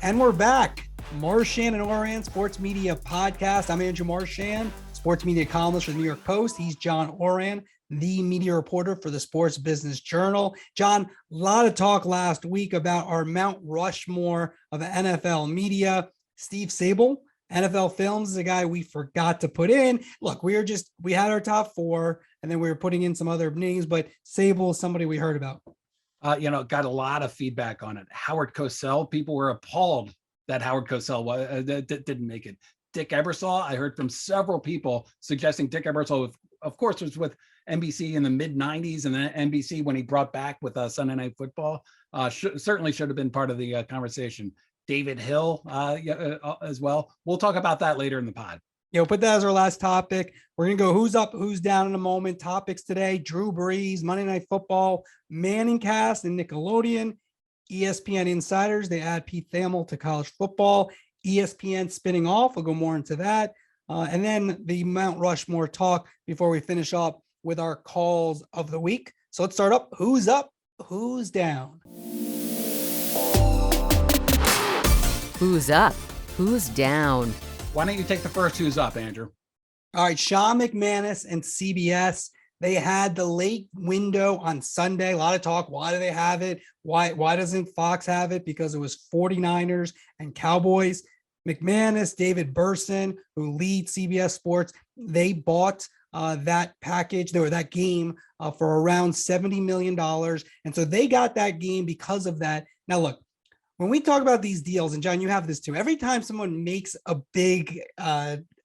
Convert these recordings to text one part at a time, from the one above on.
And we're back. Marchand and Ourand Sports Media Podcast. I'm Andrew Marchand, sports media columnist for the New York Post. He's John Ourand, the media reporter for the Sports Business Journal. John, a lot of talk last week about our Mount Rushmore of the NFL media. Steve Levy, NFL Films, is a guy we forgot to put in. Look, we had our top four, and then we were putting in some other names, but Sable is somebody we heard about. Got a lot of feedback on it. Howard Cosell, people were appalled that Howard Cosell didn't make it. Dick Ebersol, I heard from several people suggesting Dick Ebersol, of course, was with NBC in the mid-90s, and then NBC when he brought back with Sunday Night Football, certainly should have been part of the conversation. David Hill as well. We'll talk about that later in the pod. Put that as our last topic. We're going to go who's up, who's down in a moment. Topics today: Drew Brees, Monday Night Football, MANNINGCAST and Nickelodeon, ESPN Insiders. They add Pete Thamel to college football. ESPN spinning off. We'll go more into that. And then the Mount Rushmore talk before we finish up with our calls of the week. So let's start up. Who's up, who's down? Who's up, who's down? Why don't you take the first who's up, Andrew? All right, Sean McManus and CBS. They had the late window on Sunday. A lot of talk. Why do they have it? Why doesn't Fox have it? Because it was 49ers and Cowboys. McManus, David Burson, who lead CBS Sports, they bought that package, that game for around $70 million. And so they got that game because of that. Now, look, when we talk about these deals, and John, you have this too, every time someone makes a big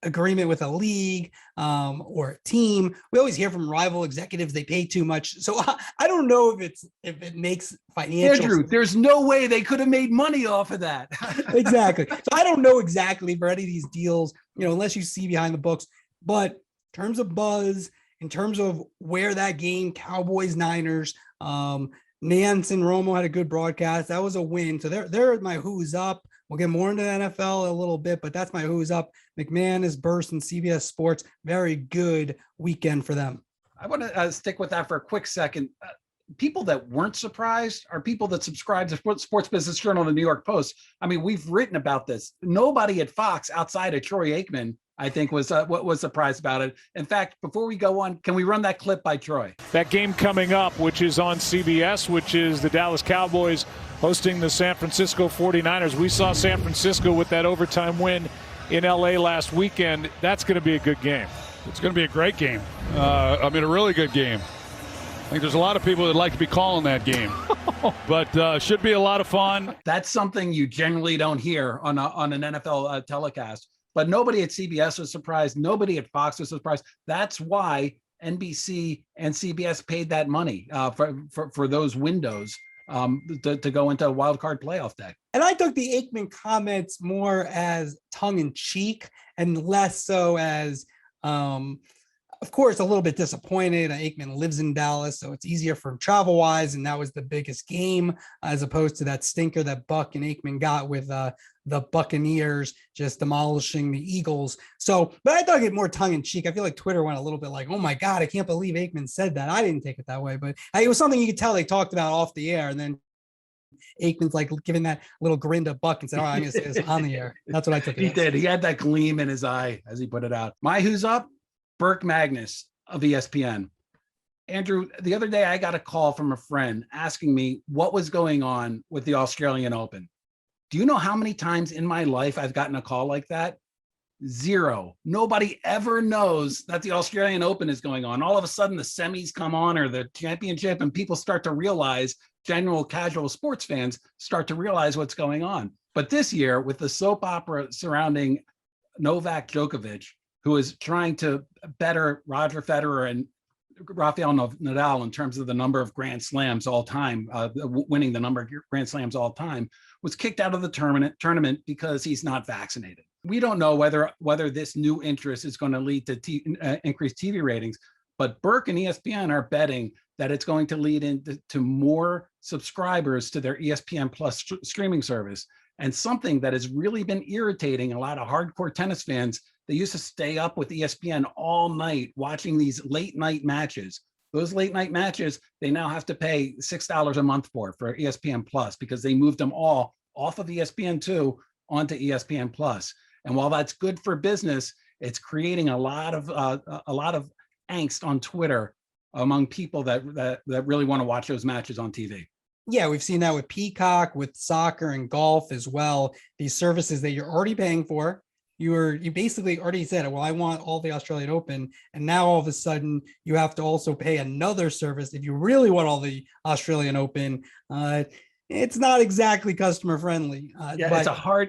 agreement with a league or a team, we always hear from rival executives they pay too much. So I don't know if it makes financial Andrew, there's no way they could have made money off of that. Exactly. So I don't know exactly for any of these deals, unless you see behind the books. But in terms of buzz, in terms of where that game, Cowboys, Niners, Nance and Romo had a good broadcast. That was a win. So they're my who's up. We'll get more into the NFL a little bit, but that's my who's up. McManus, Burson, CBS Sports. Very good weekend for them. I want to stick with that for a quick second. People that weren't surprised are people that subscribe to Sports Business Journal and the New York Post. I mean, we've written about this. Nobody at Fox outside of Troy Aikman, I think, was surprised about it. In fact, before we go on, can we run that clip by Troy? That game coming up, which is on CBS, which is the Dallas Cowboys hosting the San Francisco 49ers. We saw San Francisco with that overtime win in L.A. last weekend. That's going to be a good game. It's going to be a great game. A really good game. I think there's a lot of people that like to be calling that game, but should be a lot of fun. That's something you generally don't hear on an NFL telecast. But nobody at CBS was surprised. Nobody at Fox was surprised. That's why NBC and CBS paid that money for those windows to go into a wild card playoff day. And I took the Aikman comments more as tongue in cheek and less so as, of course, a little bit disappointed. Aikman lives in Dallas, so it's easier for him travel wise. And that was the biggest game as opposed to that stinker that Buck and Aikman got with the Buccaneers just demolishing the Eagles. So, but I thought I'd get more tongue in cheek. I feel like Twitter went a little bit like, oh my God, I can't believe Aikman said that. I didn't take it that way, but it was something you could tell they talked about off the air. And then Aikman's like giving that little grin to Buck and said, all right, I'm going to say this on the air. That's what I took. He did. He had that gleam in his eye as he put it out. My who's up? Burke Magnus of ESPN. Andrew, the other day I got a call from a friend asking me what was going on with the Australian Open. Do you know how many times in my life I've gotten a call like that? Zero. Nobody ever knows that the Australian Open is going on. All of a sudden the semis come on or the championship and people start to realize, general casual sports fans start to realize what's going on. But this year with the soap opera surrounding Novak Djokovic, who is trying to better Roger Federer and Rafael Nadal in terms of the number of Grand Slams all time, winning the number of Grand Slams all time, was kicked out of the tournament because he's not vaccinated. We don't know whether this new interest is going to lead to increased TV ratings, but Burke and ESPN are betting that it's going to lead into more subscribers to their ESPN Plus streaming service. And something that has really been irritating a lot of hardcore tennis fans. They used to stay up with ESPN all night watching these late night matches. Those late night matches, they now have to pay $6 a month for ESPN Plus because they moved them all off of ESPN2 onto ESPN Plus. And while that's good for business, it's creating a lot of angst on Twitter among people that really want to watch those matches on TV. Yeah, we've seen that with Peacock, with soccer and golf as well. These services that you're already paying for. You basically already said, well, I want all the Australian Open. And now all of a sudden you have to also pay another service if you really want all the Australian Open. It's not exactly customer friendly. Yeah, but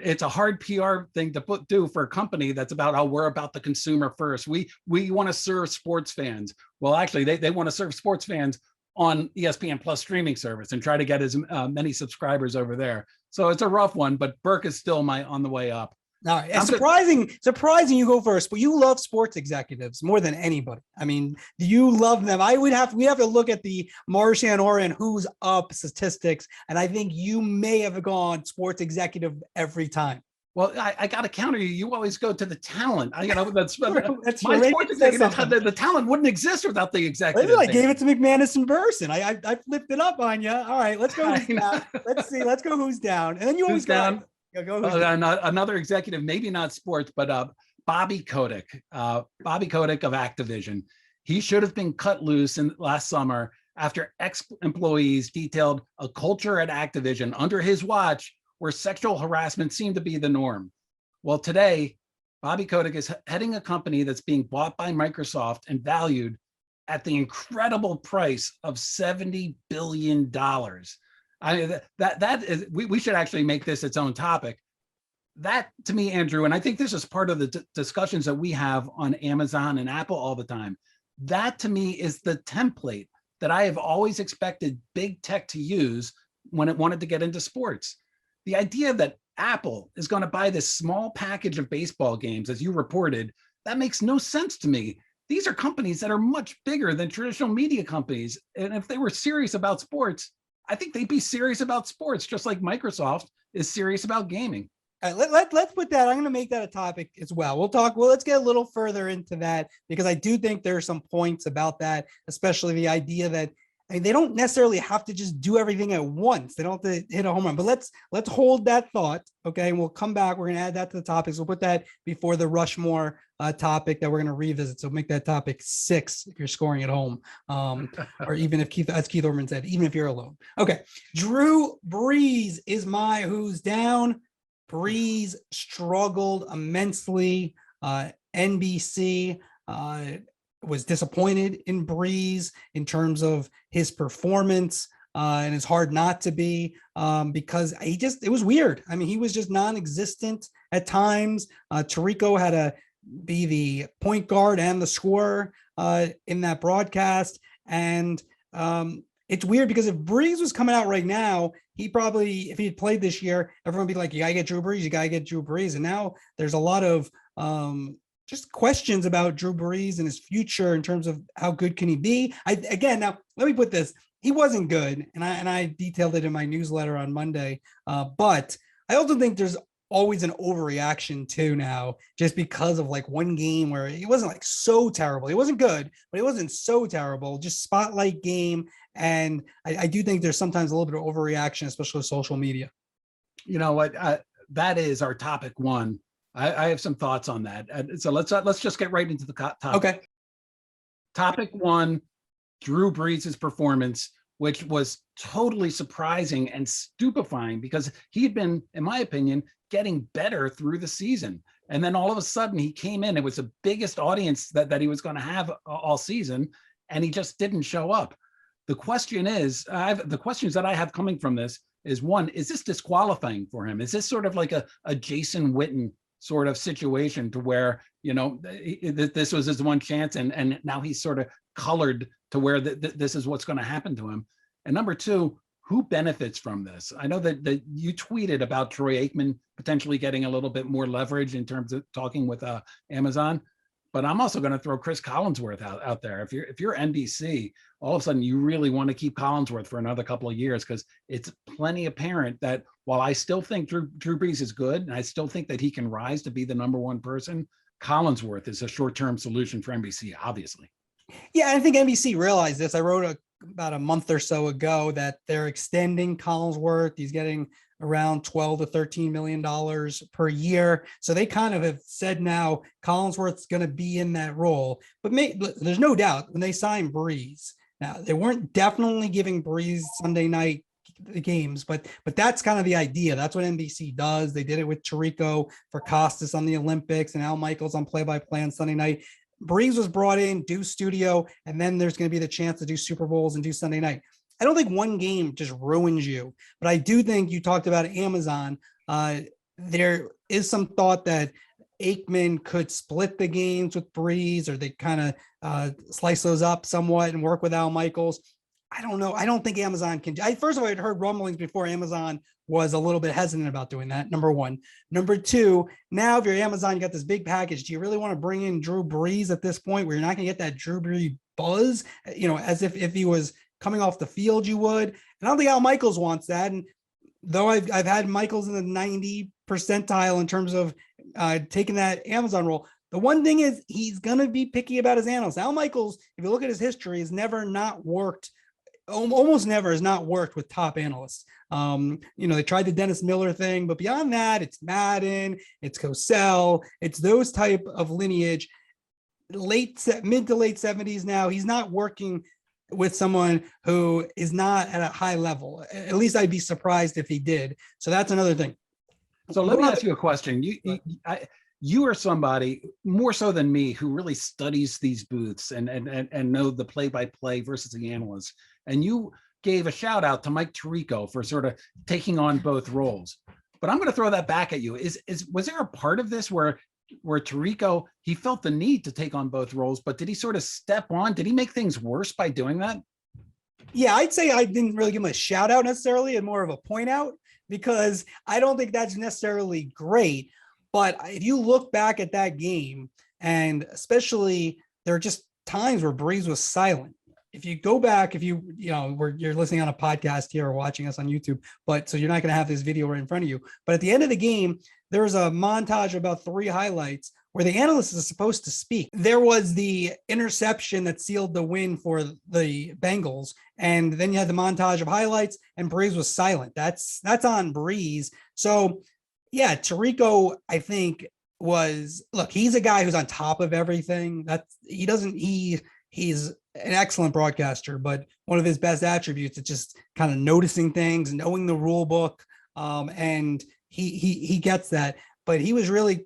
it's a hard PR thing to do for a company that's about how we're about the consumer first. We want to serve sports fans. Well, actually, they want to serve sports fans on ESPN Plus streaming service and try to get as many subscribers over there. So it's a rough one, but Burke is still on the way up. No, it's surprising you go for you love sports executives more than anybody. I mean, do you love them? We have to look at the Marchand and Ourand who's up statistics, and I think you may have gone sports executive every time. Well, I got to counter you. You always go to the talent. That's my right. sports executive. The talent wouldn't exist without the executive. I gave it to McManus in person. I flipped it up on you. All right, let's go. Let's see. Let's go. Who's down? And then you always down. Another executive, maybe not sports, but Bobby Kotick. Bobby Kotick of Activision. He should have been cut loose last summer after ex-employees detailed a culture at Activision under his watch where sexual harassment seemed to be the norm. Well, today, Bobby Kotick is heading a company that's being bought by Microsoft and valued at the incredible price of $70 billion. We should actually make this its own topic. That to me, Andrew, and I think this is part of the discussions that we have on Amazon and Apple all the time. That to me is the template that I have always expected big tech to use when it wanted to get into sports. The idea that Apple is going to buy this small package of baseball games, as you reported, that makes no sense to me. These are companies that are much bigger than traditional media companies. And if they were serious about sports, I think they'd be serious about sports, just like Microsoft is serious about gaming. All right, let's put that. I'm going to make that a topic as well. Let's get a little further into that, because I do think there are some points about that, especially the idea that they don't necessarily have to just do everything at once. They don't have to hit a home run, but let's hold that thought. Okay. And we'll come back. We're going to add that to the topics. We'll put that before the Rushmore topic that we're going to revisit. So make that topic 6 if you're scoring at home. Or even if as Keith Orman said, even if you're alone. Okay. Drew Brees is my who's down. Brees struggled immensely. NBC was disappointed in Brees in terms of his performance, and it's hard not to be because it was weird. I mean, he was just non-existent at times. Tirico had to be the point guard and the scorer in that broadcast, and it's weird because if Brees was coming out right now, he probably, if he had played this year, everyone would be like, you gotta get Drew Brees, you gotta get Drew Brees. And now there's a lot of just questions about Drew Brees and his future in terms of how good can he be. Now let me put this: he wasn't good, and I detailed it in my newsletter on Monday. But I also think there's always an overreaction too now, just because of like one game where it wasn't like so terrible. It wasn't good, but it wasn't so terrible. Just spotlight game, and I do think there's sometimes a little bit of overreaction, especially with social media. You know what? That is our topic 1. I have some thoughts on that. So let's just get right into the topic. Okay. Topic 1, Drew Brees' performance, which was totally surprising and stupefying because he had been, in my opinion, getting better through the season. And then all of a sudden he came in. It was the biggest audience that he was going to have all season, and he just didn't show up. The question is, the questions that I have coming from this is, 1, is this disqualifying for him? Is this sort of like a Jason Witten sort of situation to where, this was his one chance and now he's sort of colored to where this is what's going to happen to him? And number 2, who benefits from this? I know that you tweeted about Troy Aikman potentially getting a little bit more leverage in terms of talking with Amazon, but I'm also going to throw Chris Collinsworth out there. If you're NBC, all of a sudden you really want to keep Collinsworth for another couple of years, because it's plenty apparent that while I still think Drew Brees is good, and I still think that he can rise to be the number 1 person, Collinsworth is a short-term solution for NBC, obviously. Yeah, I think NBC realized this. I wrote about a month or so ago that they're extending Collinsworth. He's getting around 12 to 13 million dollars per year. So they kind of have said now Collinsworth's going to be in that role. But there's no doubt when they signed Brees, now they weren't definitely giving Brees Sunday night games, but that's kind of the idea. That's what NBC does. They did it with Tirico for Costas on the Olympics and Al Michaels on play-by-play on Sunday night. Brees was brought in, do studio, and then there's going to be the chance to do Super Bowls and do Sunday night. I don't think one game just ruins you, but I do think you talked about Amazon. There is some thought that Aikman could split the games with Brees, or they kind of slice those up somewhat and work with Al Michaels. I don't know. I don't think Amazon can. First of all, I'd heard rumblings before Amazon was a little bit hesitant about doing that. Number one. Number two, now if you're Amazon, you got this big package. Do you really want to bring in Drew Brees at this point where you're not going to get that Drew Brees buzz, as if he was coming off the field, you would. And I don't think Al Michaels wants that. And though I've had Michaels in the 90 percentile in terms of taking that Amazon role, the one thing is he's going to be picky about his analysts. Al Michaels, if you look at his history, has never not worked, almost never has not worked with top analysts. They tried the Dennis Miller thing, but beyond that, it's Madden, it's Cosell, it's those type of lineage. Mid to late 70s now, he's not working with someone who is not at a high level. At least I'd be surprised if he did. So that's another thing. So let me ask you a question. You are somebody more so than me who really studies these booths and know the play-by-play versus the analysts. And you gave a shout out to Mike Tirico for sort of taking on both roles. But I'm going to throw that back at you. Was there a part of this where Tirico, he felt the need to take on both roles, but did he sort of step on? Did he make things worse by doing that? Yeah, I'd say I didn't really give him a shout out necessarily, and more of a point out, because I don't think that's necessarily great. But if you look back at that game, and especially there are just times where Brees was silent. If you go back, you're listening on a podcast here or watching us on YouTube, but so you're not going to have this video right in front of you. But at the end of the game, there was a montage of about 3 highlights where the analyst is supposed to speak. There was the interception that sealed the win for the Bengals. And then you had the montage of highlights and Brees was silent. That's on Brees. So yeah, Tirico, I think he's a guy who's on top of everything. He's an excellent broadcaster, but one of his best attributes is just kind of noticing things, knowing the rule book. And he gets that, but he was really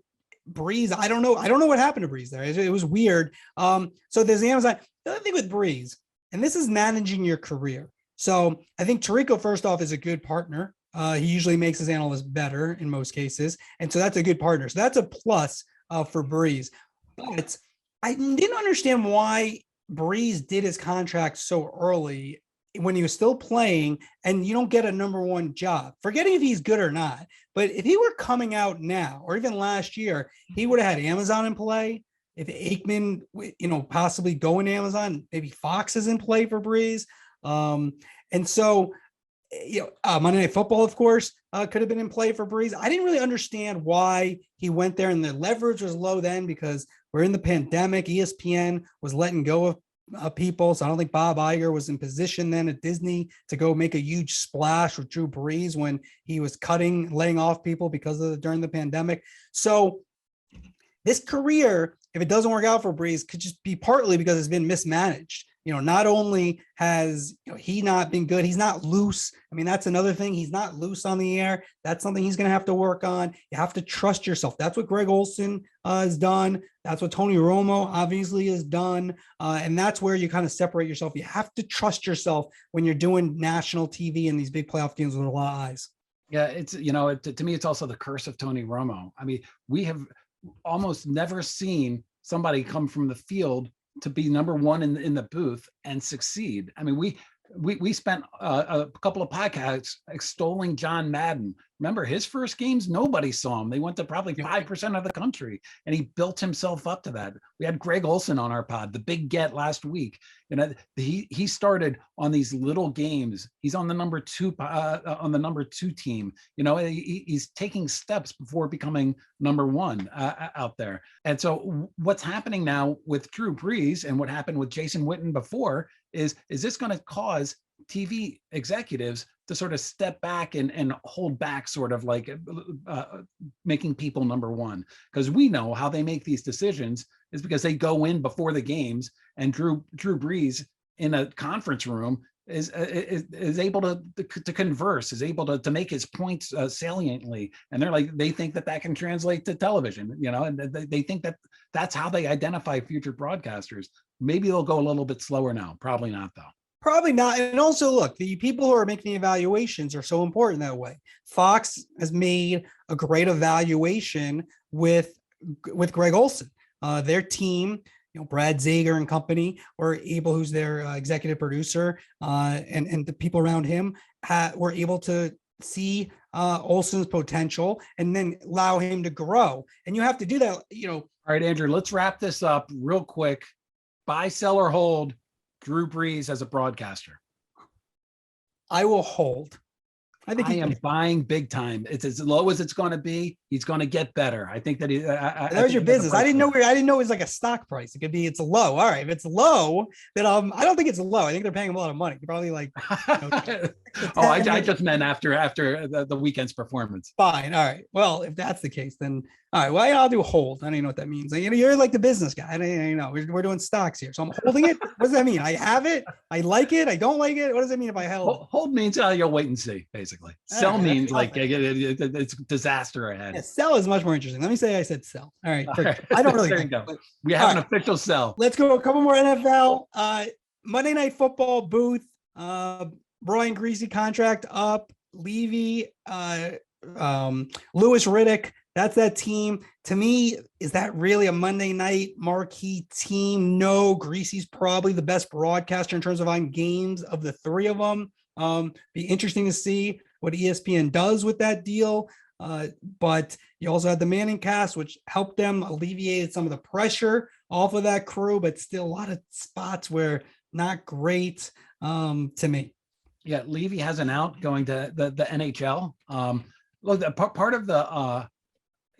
Brees. I don't know what happened to Brees there. It was weird. So there's the Amazon. The other thing with Brees, and this is managing your career. So I think Tirico, first off, is a good partner. He usually makes his analysts better in most cases. And so that's a good partner. So that's a plus for Brees. But I didn't understand why Brees did his contract so early when he was still playing, and you don't get a number one job, forgetting if he's good or not. But if he were coming out now, or even last year, he would have had Amazon in play. If Aikman, possibly going to Amazon, maybe Fox is in play for Brees. And so, Monday Night Football, of course, could have been in play for Brees. I didn't really understand why he went there, and the leverage was low then because we're in the pandemic. ESPN was letting go of people. So I don't think Bob Iger was in position then at Disney to go make a huge splash with Drew Brees when he was laying off people during the pandemic. So this career, if it doesn't work out for Brees, could just be partly because it's been mismanaged. Not only has he not been good, he's not loose. I mean, that's another thing. He's not loose on the air. That's something he's going to have to work on. You have to trust yourself. That's what Greg Olsen has done. That's what Tony Romo obviously has done. And that's where you kind of separate yourself. You have to trust yourself when you're doing national TV and these big playoff games with a lot of eyes. Yeah, it's, to me, it's also the curse of Tony Romo. I mean, we have almost never seen somebody come from the field to be number one in the booth and succeed. I mean, we spent a couple of podcasts extolling John Madden. Remember his first games? Nobody saw him. They went to probably 5% of the country, and he built himself up to that. We had Greg Olsen on our pod, the big get last week. He started on these little games. He's on the number 2 team. He's taking steps before becoming number 1 out there. And so what's happening now with Drew Brees and what happened with Jason Witten before is this going to cause TV executives to sort of step back and hold back, sort of like making people number one. Because we know how they make these decisions is because they go in before the games, and Drew Brees in a conference room is able to converse, is able to make his points saliently, and they think that can translate to television, and they think that that's how they identify future broadcasters. Maybe they'll go a little bit slower now. Probably not, though. Probably not. And also, look, the people who are making the evaluations are so important that way. Fox has made a great evaluation with Greg Olson. Their team, Brad Zager and company were able, who's their executive producer, and the people around him were able to see Olson's potential and then allow him to grow. And you have to do that, All right, Andrew, let's wrap this up real quick. Buy, sell, or hold Drew Brees as a broadcaster? I will hold. I am buying big time. It's as low as it's going to be. He's going to get better. I think that there's your business. I didn't know it was like a stock price. It could be, it's low. All right. If it's low, then I don't think it's low. I think they're paying him a lot of money. They're probably like, I just meant after the weekend's performance. Fine. All right. Well, if that's the case, then all right. Well, I'll do hold. I don't even know what that means. You're like the business guy. I don't we're doing stocks here. So I'm holding it. What does that mean? I have it. I like it. I don't like it. What does it mean if I held? Hold means you'll wait and see, basically. Sell means like it's disaster ahead. Yeah, sell is much more interesting. Let me say I said sell. All right. I don't really think. We have an official sell. Let's go a couple more NFL. Monday Night Football booth. Brian Griese contract up. Levy, Louis Riddick. That's that team. To me, is that really a Monday night marquee team? No, Griese's probably the best broadcaster in terms of on games of the three of them. Be interesting to see what ESPN does with that deal. But you also had the MANNINGCAST, which helped them alleviate some of the pressure off of that crew, but still a lot of spots where not great to me. Yeah, Levy has an out going to the NHL. Look, part of the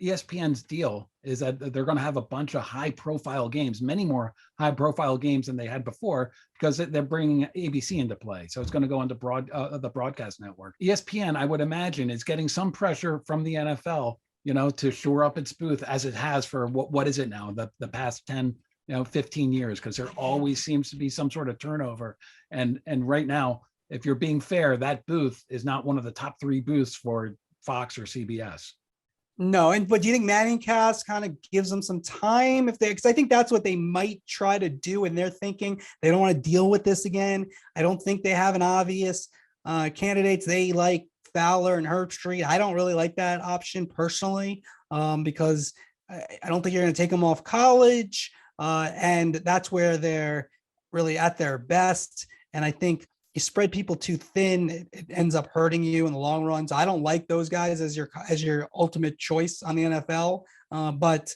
ESPN's deal is that they're going to have a bunch of high-profile games, many more high-profile games than they had before, because they're bringing ABC into play. So it's going to go into the broadcast network. ESPN, I would imagine, is getting some pressure from the NFL, to shore up its booth, as it has for what is it now, the past 10, 15 years, because there always seems to be some sort of turnover. And right now, if you're being fair, that booth is not one of the top 3 booths for Fox or CBS. No, but do you think MANNINGCAST kind of gives them some time because I think that's what they might try to do, and they're thinking they don't want to deal with this again. I don't think they have an obvious candidates. They like Fowler and Herbstreit. I don't really like that option personally because I don't think you're going to take them off college, and that's where they're really at their best. And I think you spread people too thin, it ends up hurting you in the long run. So I don't like those guys as your ultimate choice on the NFL. But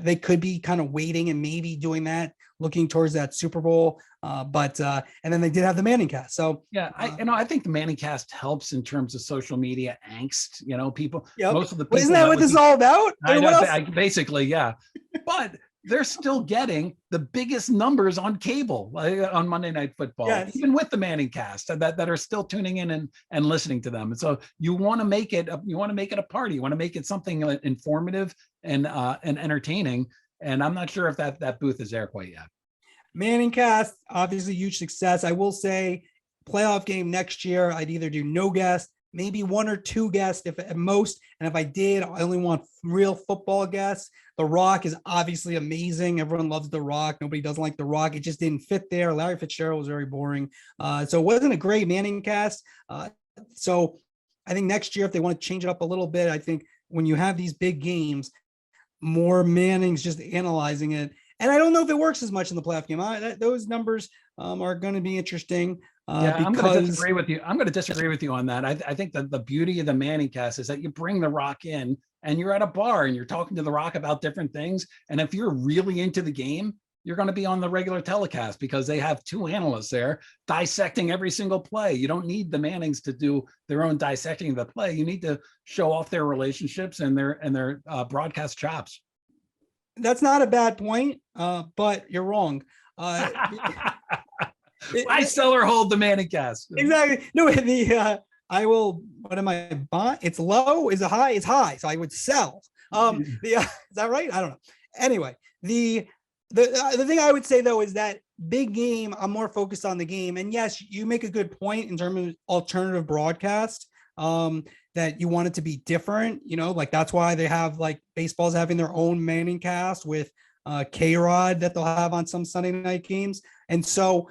they could be kind of waiting and maybe doing that, looking towards that Super Bowl. And then they did have the MANNINGCAST. So yeah, I think the MANNINGCAST helps in terms of social media angst. People, yep. Most of the people. Isn't that what this is all about? Basically, yeah. But they're still getting the biggest numbers on cable on Monday Night Football, even with the MANNINGCAST that are still tuning in and listening to them. And so you want to make it a party. You want to make it something informative and entertaining. And I'm not sure if that booth is there quite yet. MANNINGCAST, obviously huge success. I will say playoff game next year, I'd either do no guest, maybe 1 or 2 guests if at most. And if I did, I only want real football guests. The Rock is obviously amazing. Everyone loves The Rock. Nobody doesn't like The Rock. It just didn't fit there. Larry Fitzgerald was very boring. So it wasn't a great MANNINGCAST. So I think next year, if they want to change it up a little bit, I think when you have these big games, more Mannings just analyzing it. And I don't know if it works as much in the playoff game. Those numbers are going to be interesting. I'm going to disagree with you. I'm going to disagree with you on that. I think that the beauty of the MANNINGCAST is that you bring The Rock in and you're at a bar and you're talking to The Rock about different things. And if you're really into the game, you're going to be on the regular telecast because they have 2 analysts there dissecting every single play. You don't need the Mannings to do their own dissecting of the play. You need to show off their relationships and their broadcast chops. That's not a bad point, but you're wrong. I sell or hold the MANNINGCAST. Exactly. No, I will. What am I buying? It's low. Is it high? It's high. So I would sell. Is that right? I don't know. Anyway, the thing I would say though is that big game. I'm more focused on the game. And yes, you make a good point in terms of alternative broadcast. That you want it to be different. Like that's why they have like baseball's having their own MANNINGCAST with K-Rod that they'll have on some Sunday night games. And so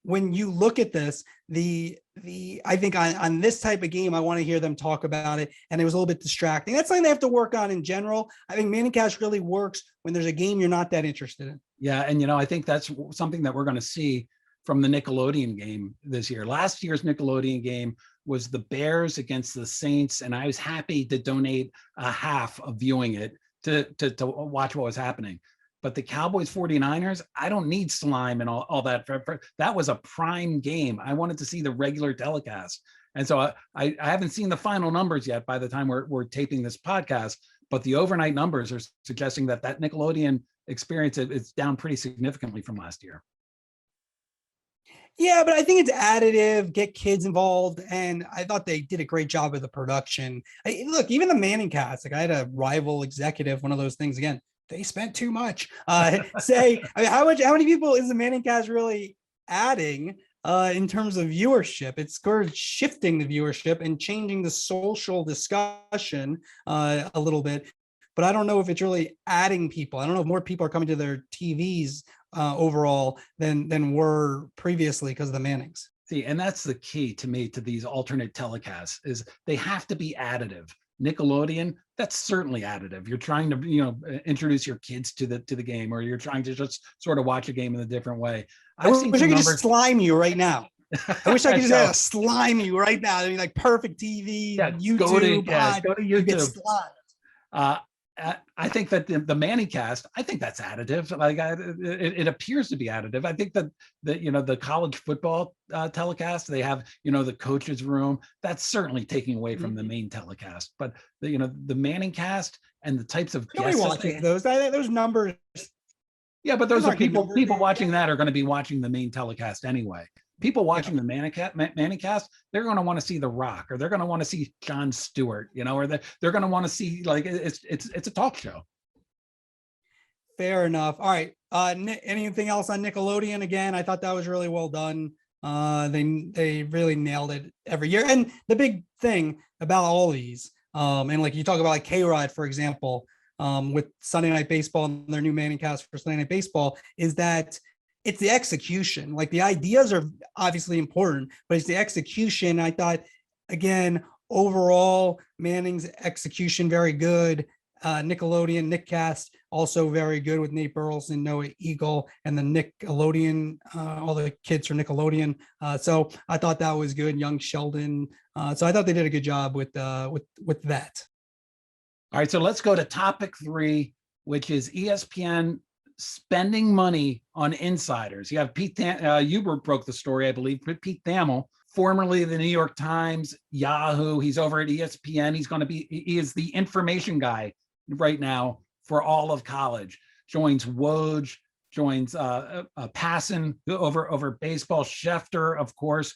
when you look at this, I think on this type of game, I want to hear them talk about it. And it was a little bit distracting. That's something they have to work on in general. I think MANNINGCAST really works when there's a game you're not that interested in. Yeah. And, I think that's something that we're going to see from the Nickelodeon game this year. Last year's Nickelodeon game was the Bears against the Saints. And I was happy to donate a half of viewing it to watch what was happening. But the Cowboys 49ers, I don't need slime and all that. That was a prime game. I wanted to see the regular telecast. And so I haven't seen the final numbers yet by the time we're taping this podcast, but the overnight numbers are suggesting that Nickelodeon experience is down pretty significantly from last year. Yeah, but I think it's additive, get kids involved. And I thought they did a great job with the production. Look, even the MANNINGCAST, like I had a rival executive, one of those things again, they spent too much. How many people is the MANNINGCAST really adding in terms of viewership? It's sort of shifting the viewership and changing the social discussion a little bit. But I don't know if it's really adding people. I don't know if more people are coming to their TVs overall than were previously because of the Mannings. See, and that's the key to me to these alternate telecasts is they have to be additive. Nickelodeon, that's certainly additive. You're trying to, introduce your kids to the game, or you're trying to just sort of watch a game in a different way. I wish I could just slime you right now. I wish I could just slime you right now. I mean, like perfect TV, YouTube. Go to YouTube. I think that the MANNINGCAST, I think that's additive. Like it appears to be additive. I think that the college football telecast, they have the coach's room. That's certainly taking away from the main telecast. But the MANNINGCAST and the types of guests watching those numbers. Yeah, but those are people watching that are going to be watching the main telecast anyway. People watching the MANNINGCAST, they're going to want to see The Rock, or they're going to want to see Jon Stewart, or they're going to want to see it's a talk show. Fair enough. All right. Anything else on Nickelodeon? Again, I thought that was really well done. They really nailed it every year. And the big thing about all these, and like you talk about like K-Rod, for example, with Sunday Night Baseball and their new MANNINGCAST for Sunday Night Baseball, is that it's the execution. Like the ideas are obviously important, but it's the execution. I thought, again, overall, Manning's execution very good. Nickelodeon, Nickcast, also very good with Nate Burleson, Noah Eagle, and the Nickelodeon, all the kids from Nickelodeon. So I thought that was good. Young Sheldon. So I thought they did a good job with that. All right, so let's go to topic 3, which is ESPN spending money on insiders. You have Pete Thamel, broke the story, I believe, but Pete Thamel, formerly the New York Times, Yahoo, he's over at ESPN. He is the information guy right now for all of college. Joins Woj, joins Passan over baseball, Schefter, of course.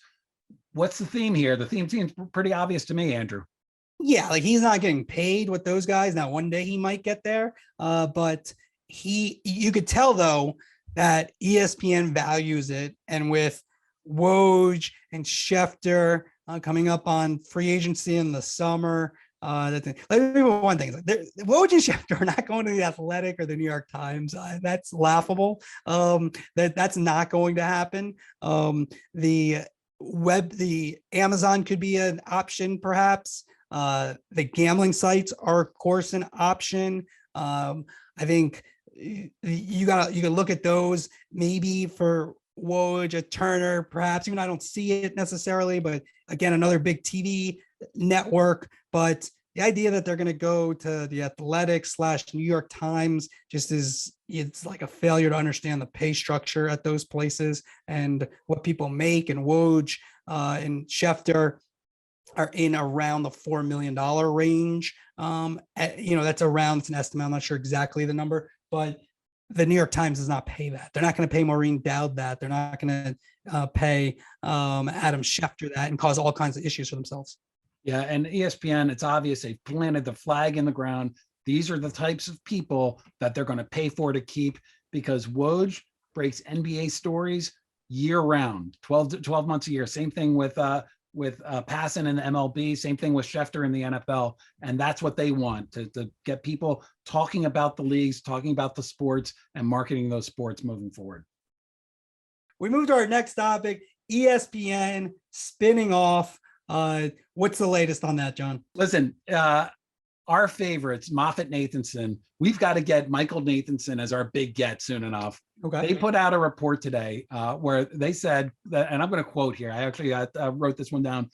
What's the theme here? The theme seems pretty obvious to me, Andrew. Yeah, like he's not getting paid with those guys. Now, one day he might get there, but you could tell though that ESPN values it, and with Woj and Schefter coming up on free agency in the summer, one thing, Woj and Schefter are not going to the Athletic or the New York Times. That's laughable. That's not going to happen. The Amazon could be an option, perhaps. The gambling sites are, of course, an option. I think you can look at those maybe for Woj, a Turner, perhaps. Even I don't see it necessarily, but again, another big TV network. But the idea that they're going to go to the Athletic / New York Times it's like a failure to understand the pay structure at those places and what people make. And Woj and Schefter are in around the $4 million range. That's around, it's an estimate. I'm not sure exactly the number, but the New York Times does not pay that. They're not going to pay Maureen Dowd that. They're not going to pay Adam Schefter that and cause all kinds of issues for themselves. Yeah, and ESPN, it's obvious they've planted the flag in the ground. These are the types of people that they're going to pay for to keep, because Woj breaks NBA stories year round, 12 months a year. Same thing with Passan in the MLB, same thing with Schefter in the NFL. And that's what they want, to get people talking about the leagues, talking about the sports, and marketing those sports moving forward. We move to our next topic, ESPN spinning off. What's the latest on that, John? Listen, our favorites, Moffett-Nathanson, we've got to get Michael Nathanson as our big get soon enough. Okay. They put out a report today where they said that, and I'm going to quote here, I actually wrote this one down.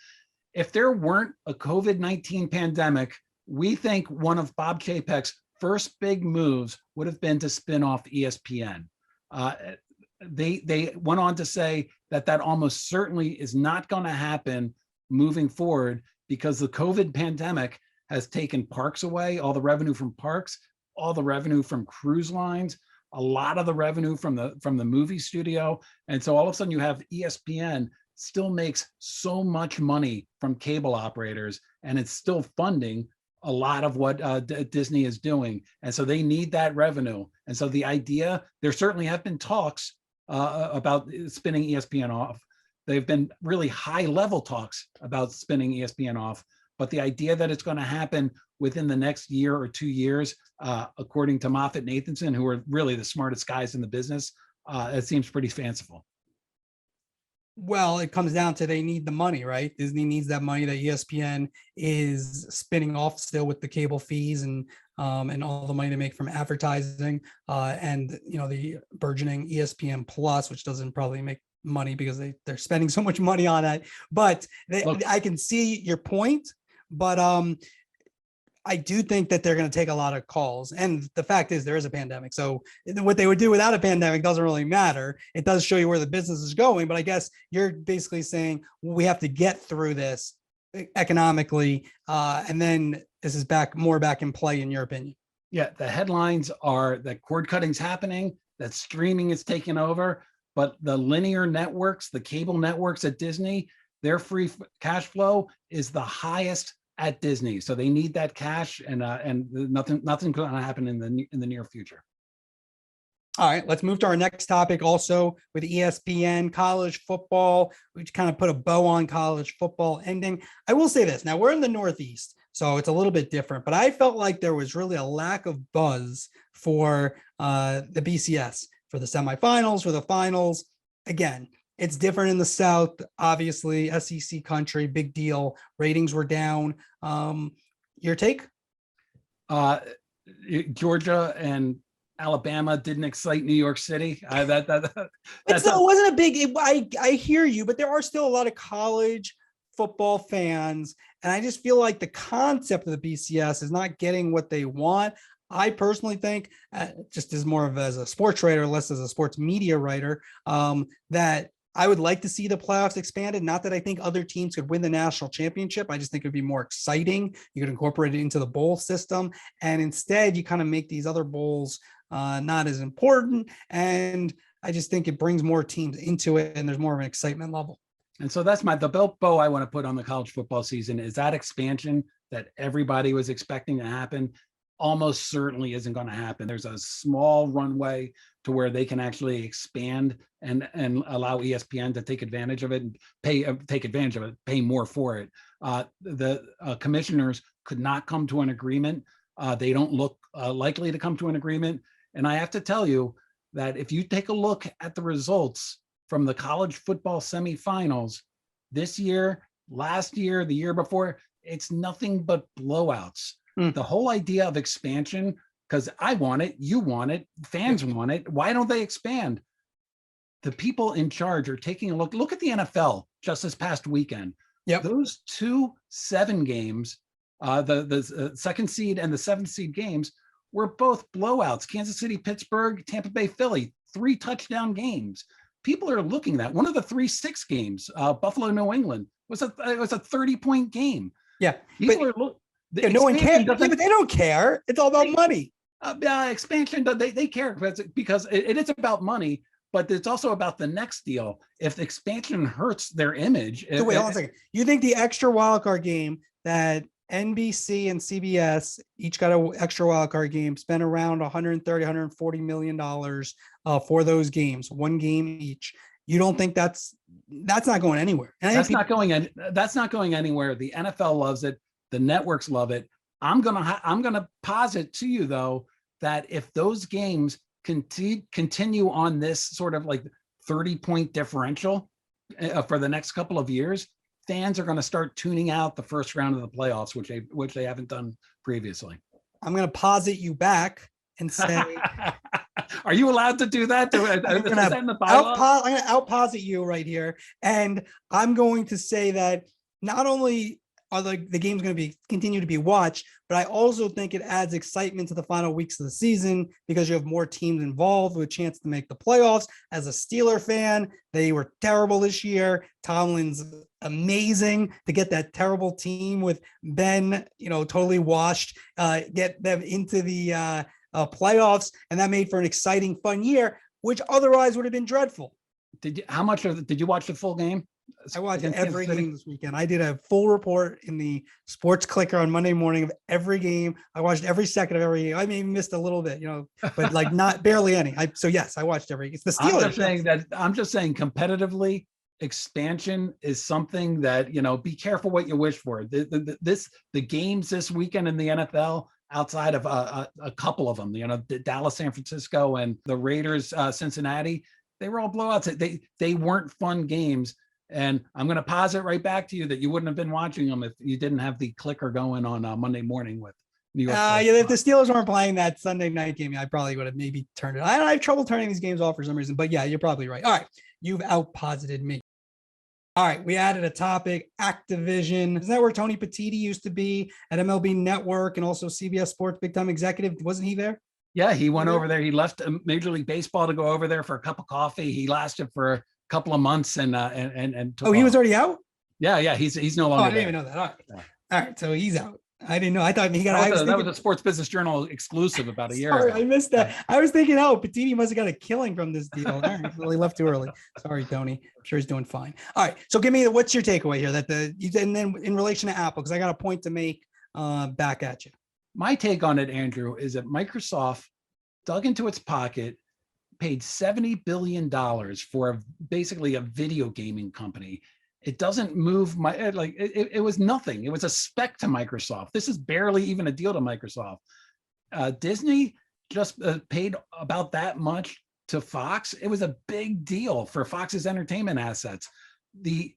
If there weren't a COVID-19 pandemic, we think one of Bob Chapek's first big moves would have been to spin off ESPN. They went on to say that almost certainly is not going to happen moving forward, because the COVID pandemic has taken parks away, all the revenue from parks, all the revenue from cruise lines, a lot of the revenue from the movie studio. And so all of a sudden you have ESPN still makes so much money from cable operators, and it's still funding a lot of what Disney is doing. And so they need that revenue. And so the idea, there certainly have been talks about spinning ESPN off. They've been really high level talks about spinning ESPN off, but the idea that it's going to happen within the next year or 2 years, according to Moffett-Nathanson, who are really the smartest guys in the business, it seems pretty fanciful. Well, it comes down to they need the money, right? Disney needs that money that ESPN is spinning off still with the cable fees and all the money they make from advertising, and the burgeoning ESPN Plus, which doesn't probably make money because they're spending so much money on that. But I can see your point, but I do think that they're going to take a lot of calls. And the fact is, there is a pandemic. So what they would do without a pandemic doesn't really matter. It does show you where the business is going. But I guess you're basically saying, well, we have to get through this economically. And then this is more back in play, in your opinion. Yeah, the headlines are that cord cutting's happening, that streaming is taking over, but the linear networks, the cable networks at Disney, their free cash flow is the highest at Disney. So they need that cash, and nothing's going to happen in the near future. All right, let's move to our next topic, also with ESPN, college football. We kind of put a bow on college football ending. I will say this. Now, we're in the Northeast, so it's a little bit different, but I felt like there was really a lack of buzz for the BCS, for the semifinals, for the finals. Again, it's different in the South, obviously, SEC country, big deal. Ratings were down. Your take? Georgia and Alabama didn't excite New York City. It wasn't a big. I hear you, but there are still a lot of college football fans, and I just feel like the concept of the BCS is not getting what they want. I personally think, just as more of as a sports writer, less as a sports media writer, that I would like to see the playoffs expanded. Not that I think other teams could win the national championship. I just think it would be more exciting. You could incorporate it into the bowl system. And instead, you kind of make these other bowls not as important. And I just think it brings more teams into it, and there's more of an excitement level. And so that's the bow I want to put on the college football season is that expansion that everybody was expecting to happen. Almost certainly isn't going to happen. There's a small runway to where they can actually expand and allow ESPN to take advantage of it and pay more for it. The commissioners could not come to an agreement. They don't look likely to come to an agreement. And I have to tell you that if you take a look at the results from the college football semifinals this year, last year, the year before, it's nothing but blowouts. The whole idea of expansion, because I want it, you want it, fans want it. Why don't they expand? The people in charge are taking a look at the NFL just this past weekend. Yep. Those 2 7 games, the second seed and the 7th seed games were both blowouts. Kansas City, Pittsburgh, Tampa Bay, Philly, 3 touchdown games. People are looking at that. One of the 3-6 games, Buffalo, New England, was a 30-point game. Yeah. People are looking. No one cares, but they don't care. It's all about money. Expansion, they care because it is about money, but it's also about the next deal. If the expansion hurts their image. So wait, hold on a second. You think the extra wildcard game that NBC and CBS each got an extra wildcard game, spent around $130-140 million for those games, one game each. You don't think that's not going anywhere? And that's not going anywhere. The NFL loves it. The networks love it. I'm gonna posit to you though that if those games continue on this sort of like 30-point differential for the next couple of years, fans are going to start tuning out the first round of the playoffs, which they haven't done previously. I'm going to posit you back and say, are you allowed to do that? I'm going to outposit you right here. And I'm going to say that not only are the games going to continue to be watched, but I also think it adds excitement to the final weeks of the season because you have more teams involved with a chance to make the playoffs. As a Steeler fan, they were terrible this year. Tomlin's amazing to get that terrible team with Ben, totally washed, get them into the playoffs. And that made for an exciting, fun year, which otherwise would have been dreadful. Did you watch the full game? I watched every game this weekend. I did a full report in the Sports Clicker on Monday morning of every game. I watched every second of every game. I maybe missed a little bit, but like not barely any. So yes, I watched every. It's the Steelers. I'm just saying competitively, expansion is something that be careful what you wish for. The games this weekend in the NFL, outside of a couple of them, the Dallas, San Francisco, and the Raiders, Cincinnati, they were all blowouts. They weren't fun games. And I'm going to posit right back to you that you wouldn't have been watching them if you didn't have the clicker going on Monday morning with New York. If the Steelers weren't playing that Sunday night game, I probably would have maybe turned it. I have trouble turning these games off for some reason, but yeah, you're probably right. All right. You've outposited me. All right. We added a topic, Activision. Isn't that where Tony Petitti used to be at MLB Network and also CBS Sports big time executive? Wasn't he there? Yeah, he went over there. He left Major League Baseball to go over there for a cup of coffee. He lasted for couple of months and he was already out. Yeah, he's no longer. I didn't even know that. All right, so he's out. I didn't know. I thought he got. That was a Sports Business Journal exclusive about a year ago. I missed that. I was thinking, Petitti must have got a killing from this deal. All right, well, he left too early. Sorry, Tony. I'm sure he's doing fine. All right, so give me what's your takeaway here? And then in relation to Apple, because I got a point to make back at you. My take on it, Andrew, is that Microsoft dug into its pocket, paid $70 billion for basically a video gaming company. It doesn't move it was nothing. It was a speck to Microsoft. This is barely even a deal to Microsoft. Disney just paid about that much to Fox. It was a big deal for Fox's entertainment assets. The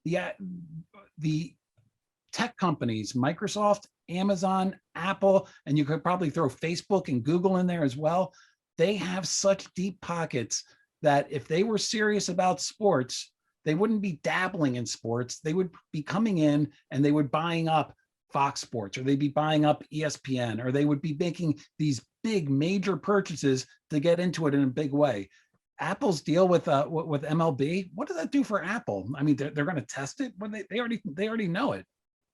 tech companies, Microsoft, Amazon, Apple, and you could probably throw Facebook and Google in there as well. They have such deep pockets that if they were serious about sports, they wouldn't be dabbling in sports. They would be coming in and they would buying up Fox Sports, or they'd be buying up ESPN, or they would be making these big major purchases to get into it in a big way. Apple's deal with MLB, what does that do for Apple? I mean, they're going to test it when they already know it.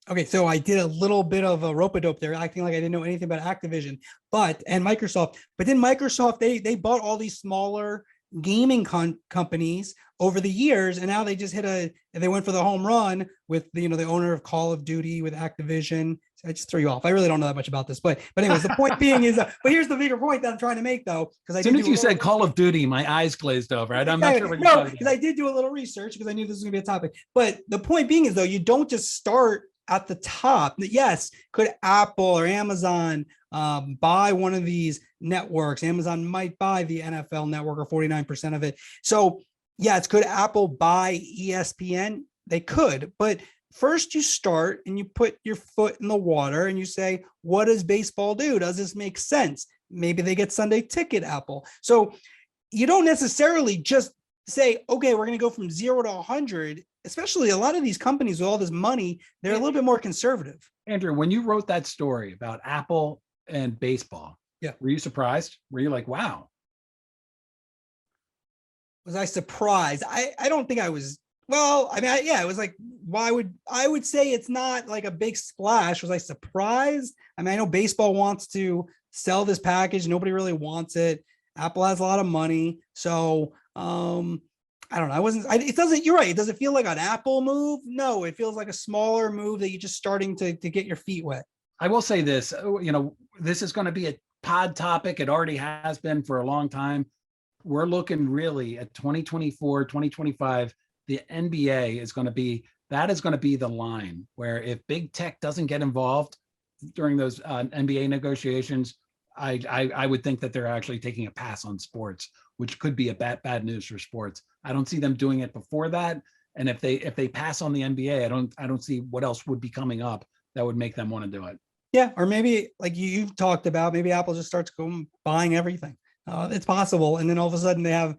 Okay, so I did a little bit of a rope-a-dope there, acting like I didn't know anything about Activision, and Microsoft. But then Microsoft, they bought all these smaller gaming companies over the years, and now they just they went for the home run with the owner of Call of Duty with Activision. So I just threw you off. I really don't know that much about this, but anyways, the point being is, but here's the bigger point that I'm trying to make though, because as soon as you said Call of Duty, my eyes glazed over. I'm not sure what you're talking about. Because I did do a little research because I knew this was going to be a topic. But the point being is though, you don't just start at the top. Yes, could Apple or Amazon buy one of these networks? Amazon might buy the NFL network or 49% of it. So yes, could Apple buy ESPN? They could, but first you start and you put your foot in the water and you say, what does baseball do? Does this make sense? Maybe they get Sunday Ticket, Apple. So you don't necessarily just say, okay, we're going to go from 0 to 100. Especially a lot of these companies with all this money, they're a little bit more conservative. Andrew, when you wrote that story about Apple and baseball, were you surprised? Were you like, wow? Was I surprised? I don't think I was. Well, I mean, it was like, I would say it's not like a big splash. Was I surprised? I mean, I know baseball wants to sell this package. Nobody really wants it. Apple has a lot of money. So, I don't know. It doesn't, you're right. It doesn't feel like an Apple move. No, it feels like a smaller move that you're just starting to get your feet wet. I will say this, this is going to be a pod topic. It already has been for a long time. We're looking really at 2024, 2025. The NBA is going to be the line where if big tech doesn't get involved during those NBA negotiations, I would think that they're actually taking a pass on sports, which could be a bad news for sports. I don't see them doing it before that. And if they pass on the NBA, I don't see what else would be coming up that would make them want to do it. Yeah, or maybe like you've talked about, maybe Apple just starts buying everything. It's possible, and then all of a sudden they have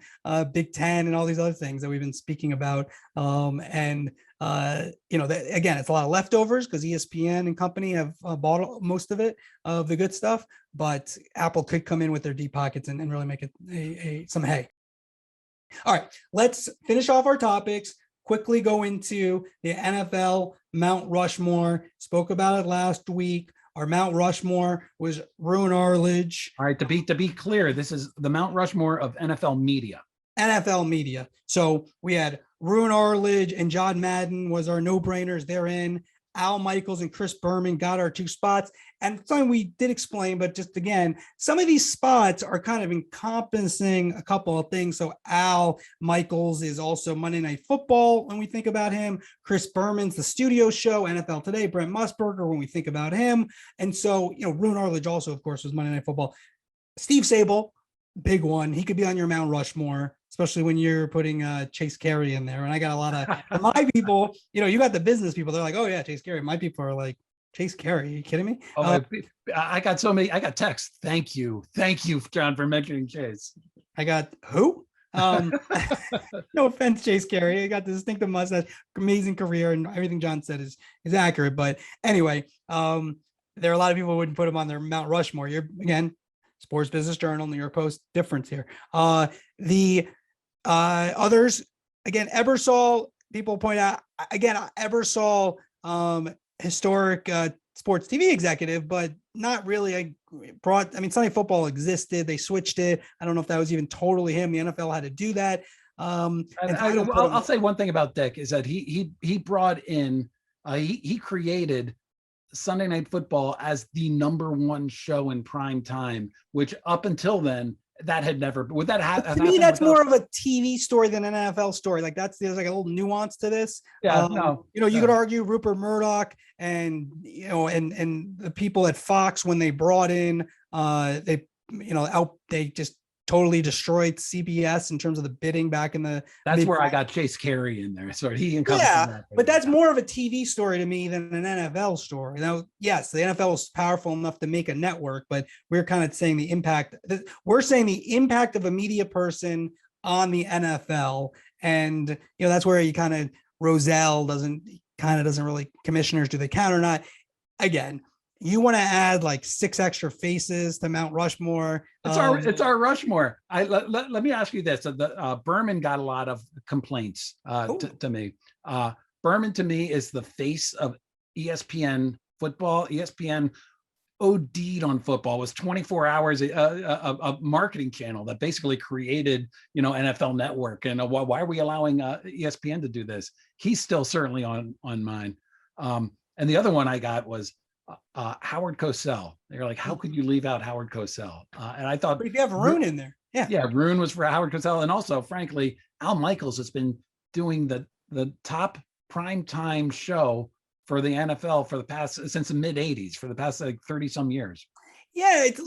Big Ten and all these other things that we've been speaking about. Again, it's a lot of leftovers because ESPN and company have bought most of it, of the good stuff. But Apple could come in with their deep pockets and really make it some hay. All right, let's finish off our topics. Quickly go into the NFL Mount Rushmore. Spoke about it last week. Our Mount Rushmore was Ruin Arledge. All right, to be clear, this is the Mount Rushmore of NFL media. NFL media. So we had Ruin Arledge and John Madden was our no-brainers. They're in. Al Michaels and Chris Berman got our 2 spots. And something we did explain, but just again, some of these spots are kind of encompassing a couple of things. So Al Michaels is also Monday Night Football when we think about him. Chris Berman's the studio show, NFL Today, Brent Musburger when we think about him. And so, Ruin Arledge also, of course, was Monday Night Football. Steve Sable, big one. He could be on your Mount Rushmore, especially when you're putting Chase Carey in there. And I got a lot of my people, you got the business people. They're like, oh yeah, Chase Carey. My people are like, Chase Carey, are you kidding me? I got texts. Thank you, John, for mentioning Chase. I got who? No offense, Chase Carey. I got the distinctive mustache, amazing career, and everything John said is accurate. But anyway, there are a lot of people who wouldn't put him on their Mount Rushmore. You're again, Sports Business Journal, New York Post, difference here. The others, again, Ebersol, people point out, again, Ebersol, historic sports TV executive, but not really Sunday Football existed. They switched it. I don't know if that was even totally him. The NFL had to do that. I'll say one thing about Dick is that he brought in, he created Sunday Night Football as the number 1 show in prime time, which up until then, that had never, would that have? To me, that's more of a TV story than an NFL story. Like there's like a little nuance to this. Yeah, you could argue Rupert Murdoch and the people at Fox when they brought in, they just totally destroyed CBS in terms of the bidding back in the. That's where I got Chase Carey in there. So but that's more of a TV story to me than an NFL story. Now, yes, the NFL is powerful enough to make a network, but we're kind of saying the impact. We're saying the impact of a media person on the NFL, and that's where you kind of Rozelle doesn't really. Commissioners, do they count or not? Again. You want to add like 6 extra faces to Mount Rushmore. It's our Rushmore. Let me ask you this. Berman got a lot of complaints to me. Berman to me is the face of ESPN football. ESPN OD'd on football, was 24 hours a marketing channel that basically created, NFL Network. And why are we allowing ESPN to do this? He's still certainly on mine. And the other one I got was Howard Cosell. They're like, how could you leave out Howard Cosell? And I thought, but if you have Ruin in there, yeah, Ruin was for Howard Cosell, and also, frankly, Al Michaels has been doing the top primetime show for the NFL since the mid '80s, for the past like 30 some years. Yeah, it's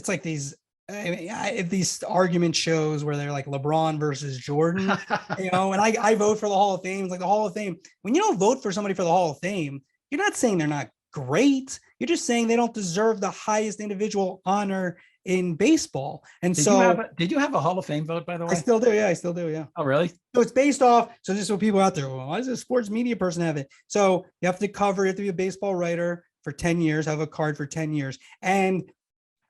like these. These argument shows where they're like LeBron versus Jordan, and I vote for the Hall of Fame. It's like the Hall of Fame. When you don't vote for somebody for the Hall of Fame, you're not saying they're not great. You're just saying they don't deserve the highest individual honor in baseball. And did you have a Hall of Fame vote, by the way? I still do. Yeah, I still do. Yeah. Oh, really? So it's based off. So just so people out there, well, why does a sports media person have it? So you have to be a baseball writer for 10 years, have a card for 10 years. And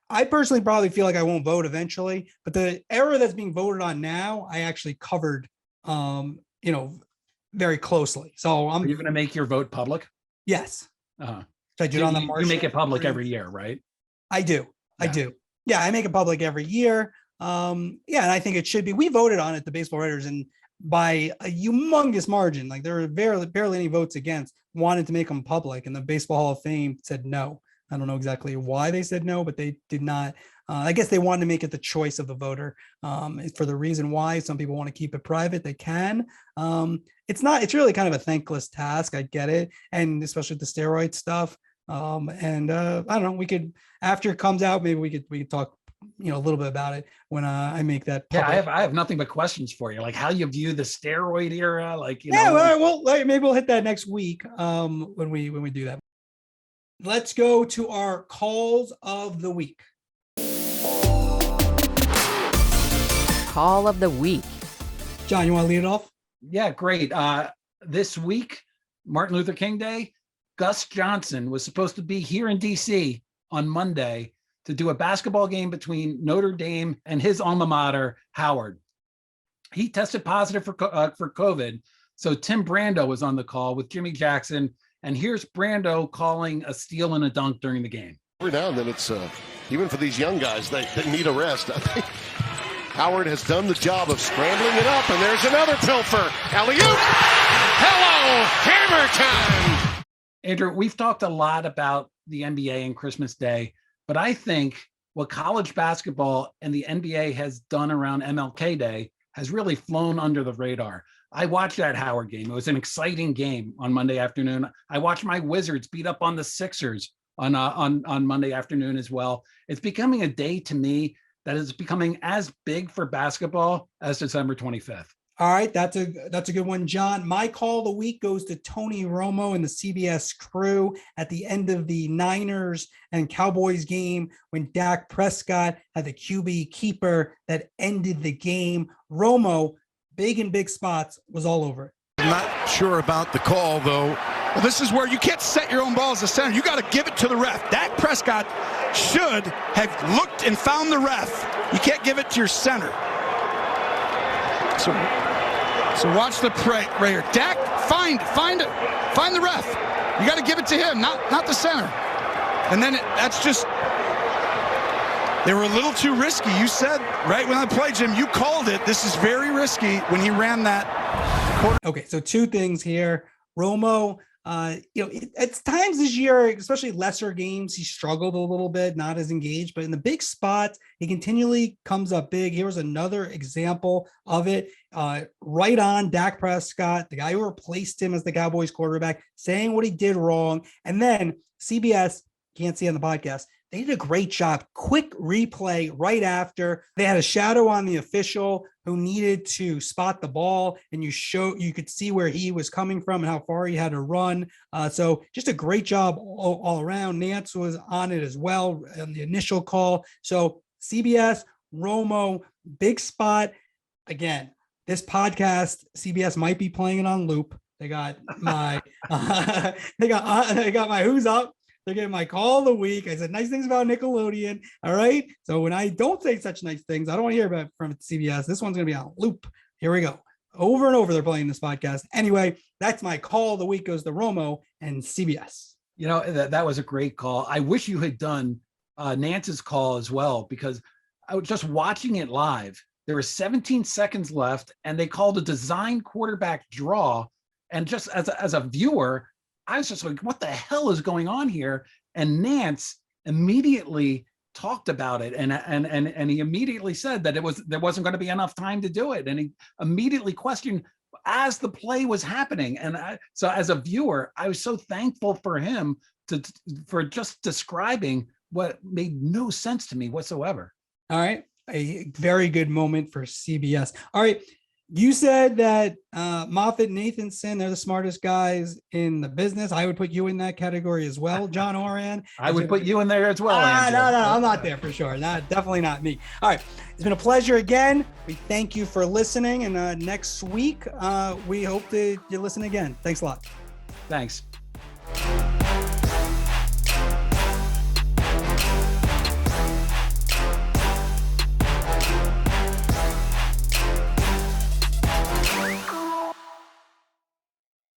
I personally probably feel like I won't vote eventually, but the era that's being voted on now, I actually covered, very closely. So Are you going to make your vote public? Yes. Uh-huh. So I do it on the March. You make it public every year, right? I do. I Yeah. do. Yeah, I make it public every year. And I think it should be. We voted on it, the Baseball Writers, and by a humongous margin. Like there were barely any votes against. Wanted to make them public, and the Baseball Hall of Fame said no. I don't know exactly why they said no, but they did not. I guess they wanted to make it the choice of the voter. For the reason why some people want to keep it private, they can. It's really kind of a thankless task. I get it. And especially the steroid stuff. I don't know, we could, after it comes out, maybe we could talk, a little bit about it when I make that public. Yeah, I have nothing but questions for you, like how you view the steroid era, Maybe we'll hit that next week when we do that. Let's go to our calls of the week. Call of the week. John, you want to lead it off? Yeah, great. This week, Martin Luther King Day, Gus Johnson was supposed to be here in DC on Monday to do a basketball game between Notre Dame and his alma mater, Howard. He tested positive for COVID. So Tim Brando was on the call with Jimmy Jackson. And here's Brando calling a steal and a dunk during the game. Every now and then it's, even for these young guys, they need a rest. I think Howard has done the job of scrambling it up, and there's another pilfer. Alley-oop! Hello, hammer time! Adrian, we've talked a lot about the NBA and Christmas Day, but I think what college basketball and the NBA has done around MLK Day has really flown under the radar. I watched that Howard game. It was an exciting game on Monday afternoon. I watched my Wizards beat up on the Sixers on Monday afternoon as well. It's becoming a day to me that is becoming as big for basketball as December 25th. All right, that's a good one, John. My call of the week goes to Tony Romo and the CBS crew at the end of the Niners and Cowboys game when Dak Prescott had the QB keeper that ended the game. Romo, big in big spots, was all over it. I'm not sure about the call, though. Well, this is where you can't set your own ball as a center. You got to give it to the ref. Dak Prescott should have looked and found the ref. You can't give it to your center. So watch the prayer. Dak, find the ref. You got to give it to him, not the center. And then that's just, they were a little too risky. You said right when I played, Jim, you called it. This is very risky when he ran that. Okay, so two things here. Romo, at times this year, especially lesser games, he struggled a little bit, not as engaged, but in the big spots, he continually comes up big. Here was another example of it. Right on Dak Prescott, the guy who replaced him as the Cowboys quarterback, saying what he did wrong. And then CBS, can't see on the podcast, they did a great job. Quick replay right after. They had a shadow on the official who needed to spot the ball, and you could see where he was coming from and how far he had to run. So just a great job all around. Nance was on it as well on the initial call. So CBS, Romo, big spot. Again, this podcast, CBS might be playing it on loop. They got my they got my who's up. They're getting my call of the week. I said nice things about Nickelodeon. All right. So when I don't say such nice things, I don't want to hear about it from CBS. This one's going to be on loop. Here we go. Over and over, they're playing this podcast. Anyway, that's my call of the week goes to Romo and CBS. That was a great call. I wish you had done Nance's call as well, because I was just watching it live. There were 17 seconds left, and they called a design quarterback draw. And just as a viewer, I was just like, what the hell is going on here? And Nance immediately talked about it. And he immediately said that there wasn't going to be enough time to do it. And he immediately questioned as the play was happening. And so as a viewer, I was so thankful for him for just describing what made no sense to me whatsoever. All right. A very good moment for CBS. All right. You said that Moffitt and Nathanson, they're the smartest guys in the business. I would put you in that category as well, John Ourand. I would put you in there as well. No, I'm not there for sure. Definitely not me. All right. It's been a pleasure again. We thank you for listening. And next week, we hope that you listen again. Thanks a lot. Thanks.